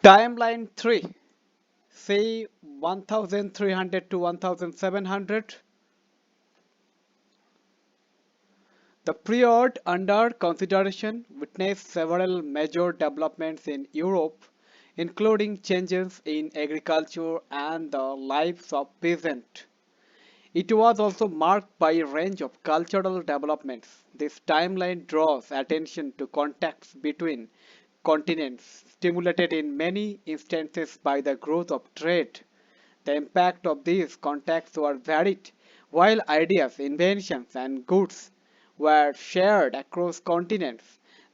Timeline 3, C 1300 to 1700. The period under consideration witnessed several major developments in Europe, including changes in agriculture and the lives of peasants. It was also marked by a range of cultural developments. This timeline draws attention to contacts between continents, stimulated in many instances by the growth of trade. The impact of these contacts were varied, while ideas, inventions, and goods were shared across continents.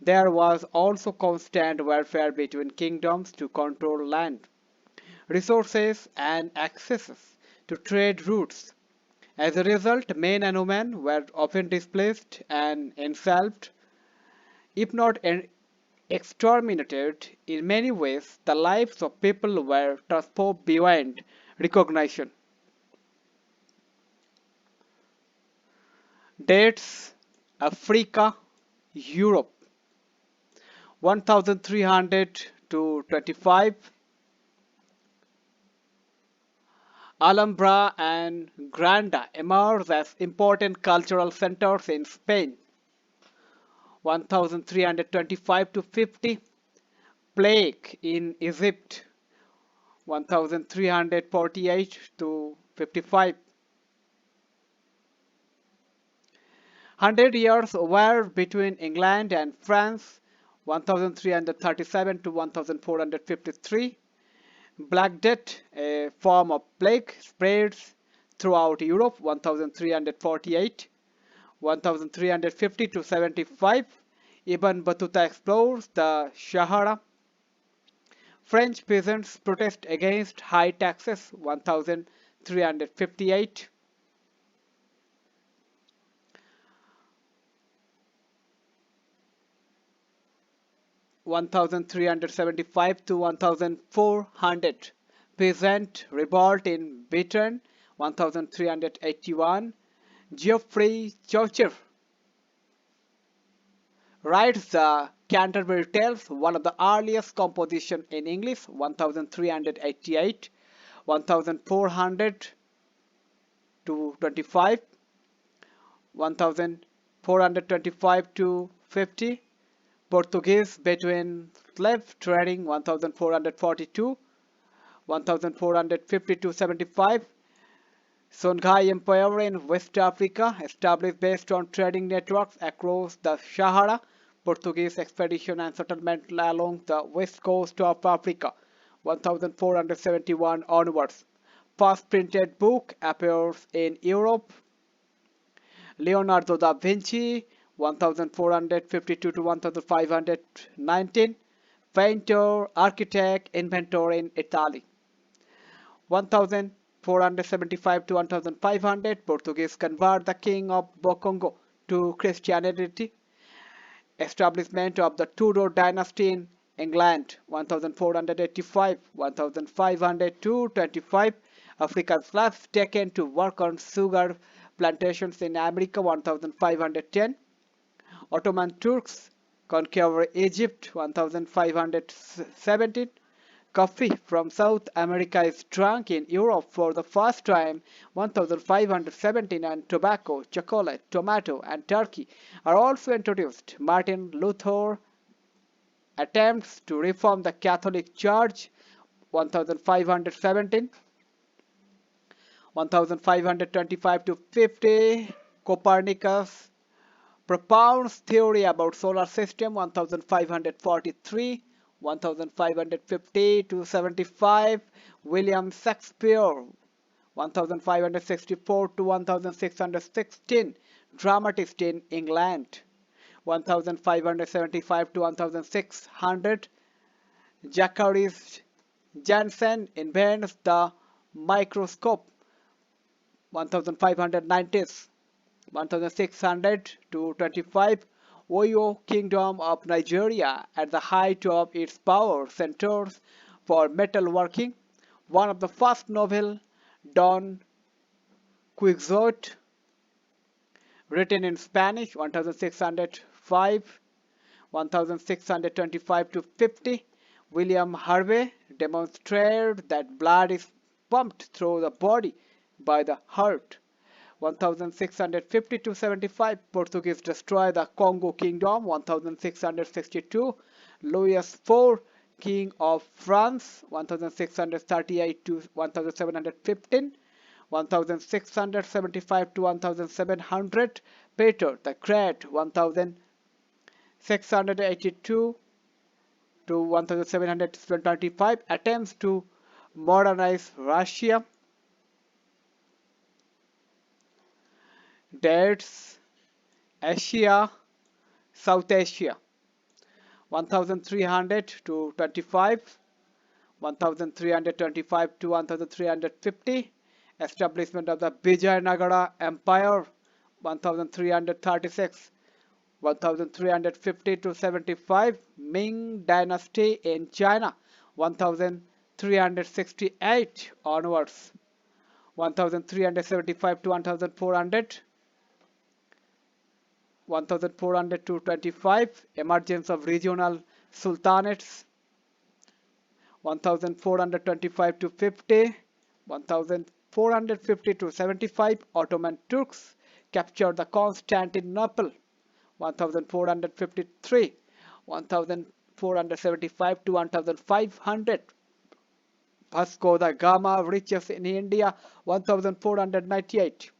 There was also constant warfare between kingdoms to control land, resources, and access to trade routes. As a result, men and women were often displaced and enslaved, if not exterminated. In many ways, the lives of people were transformed beyond recognition. Dates: Africa, Europe, 1300 to 25, Alhambra and Granada emerged as important cultural centers in Spain, 1325 to 50, plague in Egypt, 1348 to 55. 100 Years' War between England and France, 1337 to 1453. Black Death, a form of plague, spreads throughout Europe, 1348. 1350 to 75. Ibn Battuta explores the Sahara. French peasants protest against high taxes, 1358. 1375 to 1400. Peasant revolt in Britain, 1381. Geoffrey Chaucer writes the Canterbury Tales, one of the earliest compositions in English, 1388. 1400 to 25. 1425 to 50. Portuguese between slave trading, 1442. 1450 to 75. Songhai Empire in West Africa, established based on trading networks across the Sahara. Portuguese expedition and settlement along the west coast of Africa, 1471 onwards. First printed book appears in Europe. Leonardo da Vinci, 1452 to 1519. Painter, architect, inventor in Italy. 1475 to 1500, Portuguese convert the king of Bocongo to Christianity. Establishment of the Tudor dynasty in England, 1485. 1500 to 25. African slaves taken to work on sugar plantations in America, 1510. Ottoman Turks conquer Egypt, 1517. Coffee from South America is drunk in Europe for the first time, 1517, and tobacco, chocolate, tomato, and turkey are also introduced. Martin Luther attempts to reform the Catholic Church, 1517. 1525 to 50. Copernicus propounds theory about solar system, 1543. 1550 to 75. William Shakespeare, 1564 to 1616, dramatist in England. 1575 to 1600. Zacharias Janssen invents the microscope, 1590s. 1600 to 25. Oyo Kingdom of Nigeria, at the height of its power, centers for metalworking. One of the first novel, Don Quixote, written in Spanish, 1605. 1625 to 50. William Harvey demonstrated that blood is pumped through the body by the heart. 1650 to 75, Portuguese destroy the Congo Kingdom. 1662, Louis IV, King of France. 1638 to 1715, 1675 to 1700, Peter the Great. 1682 to 1725, attempts to modernize Russia. Dates: Asia, South Asia. 1300 to 25, 1325 to 1350, establishment of the Vijayanagara Empire. 1336, 1350 to 75, Ming Dynasty in China. 1368 onwards, 1375 to 1400, 1400 to 25, emergence of regional sultanates. 1425 to 50, 1450 to 75, Ottoman Turks captured the Constantinople. 1453, 1475 to 1500, Vasco da Gama reaches in India. 1498.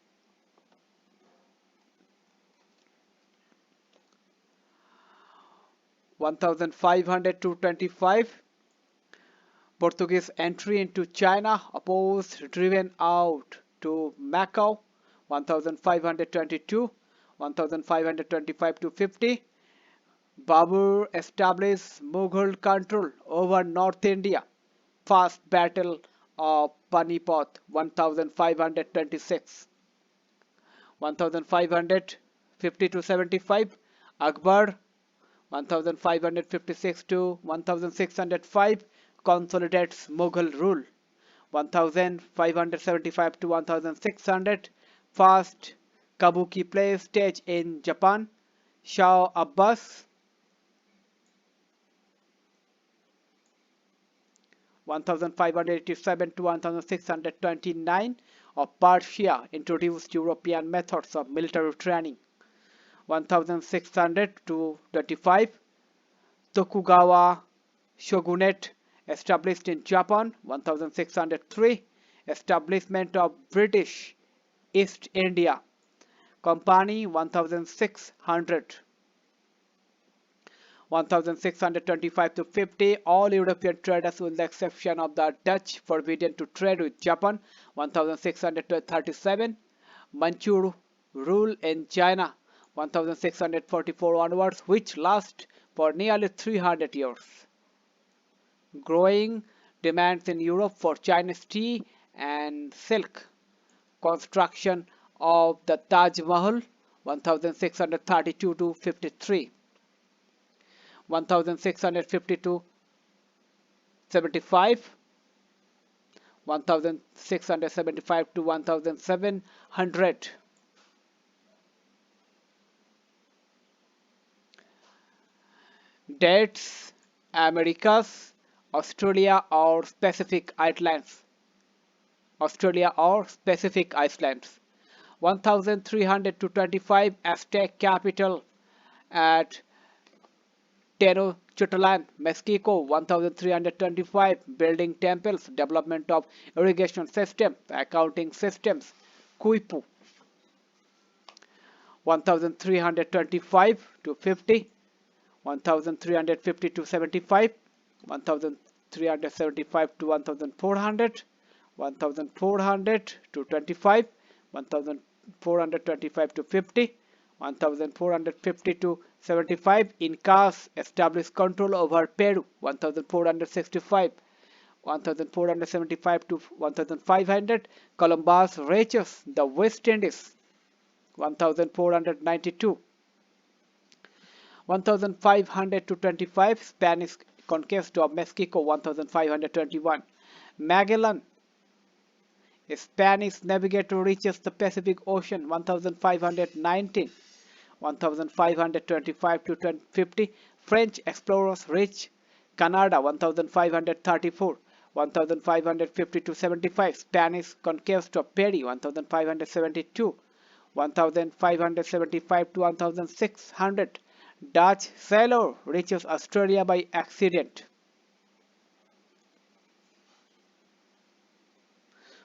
1500 to 25, Portuguese entry into China, opposed, driven out to Macau. 1522, 1525 to 50, Babur established Mughal control over North India. First Battle of Panipat. 1526, 1550 to 75, Akbar. 1556 to 1605, consolidates Mughal rule. 1575 to 1600, first kabuki play stage in Japan. Shah Abbas. 1587 to 1629, of Persia introduced European methods of military training. 1600 to 25, Tokugawa shogunate established in Japan. 1603, establishment of British East India Company. 1600, 1625 to 50, all European traders with the exception of the Dutch forbidden to trade with Japan. 1637, Manchu rule in China. 1644 onwards, which last for nearly 300 years. Growing demands in Europe for Chinese tea and silk. Construction of the Taj Mahal. 1632 to 53. 1650 to 75. 1675 to 1700. Dates: Americas, Australia or Pacific Islands. Australia or Pacific Islands. 1300 to 25, Aztec capital at Tenochtitlan, Mexico. 1325, building temples, development of irrigation system, accounting systems, Kuipu. 1325 to 50, 1350 to 75, 1375 to 1400, 1400 to 25, 1425 to 50, 1450 to 75, Incas established control over Peru. 1465, 1475 to 1500, Columbus reaches the West Indies. 1492, 1500 to 25, Spanish conquest of Mexico. 1521, Magellan, a Spanish navigator, reaches the Pacific Ocean. 1519, 1525 to 50, French explorers reach Canada 1534, 1550 to 75, Spanish conquest of Peru 1572, 1575 to 1600, Dutch sailor reaches Australia by accident.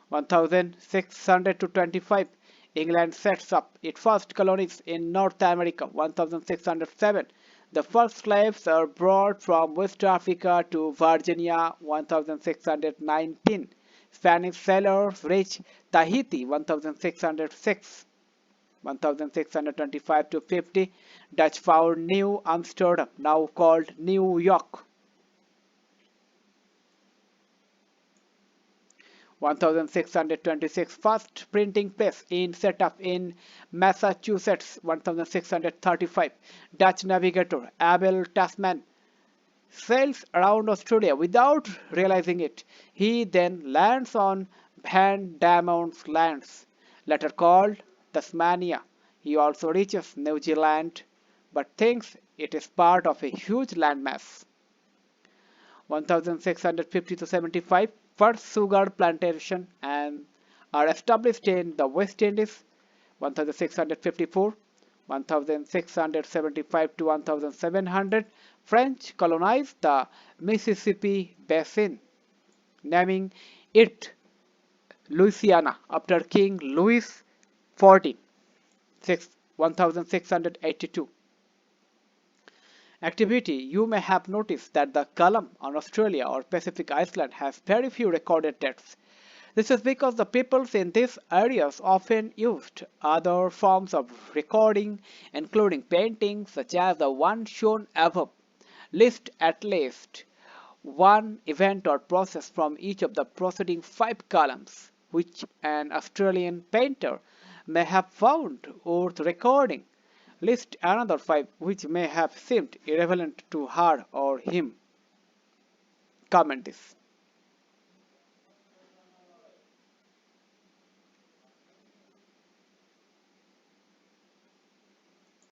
1600 to 25, England sets up its first colonies in North America. 1607, the first slaves are brought from West Africa to Virginia. 1619, Spanish sailors reach Tahiti. 1606, 1625 to 50, Dutch found New Amsterdam, now called New York. 1626, first printing press in set up in Massachusetts. 1635, Dutch navigator Abel Tasman sails around Australia without realizing it. He then lands on Van Diemen's Lands, later called Tasmania. He also reaches New Zealand, but thinks it is part of a huge landmass. 1650 to 75, first sugar plantation and are established in the West Indies. 1654, 1675 to 1700, French colonized the Mississippi Basin, naming it Louisiana after King Louis XIV. 1682. Activity. You may have noticed that the column on Australia or Pacific Island has very few recorded deaths. This is because the peoples in these areas often used other forms of recording, including paintings such as the one shown above. List at least one event or process from each of the preceding 5 columns, which an Australian painter may have found worth recording. List another 5 which may have seemed irrelevant to her or him. Comment this.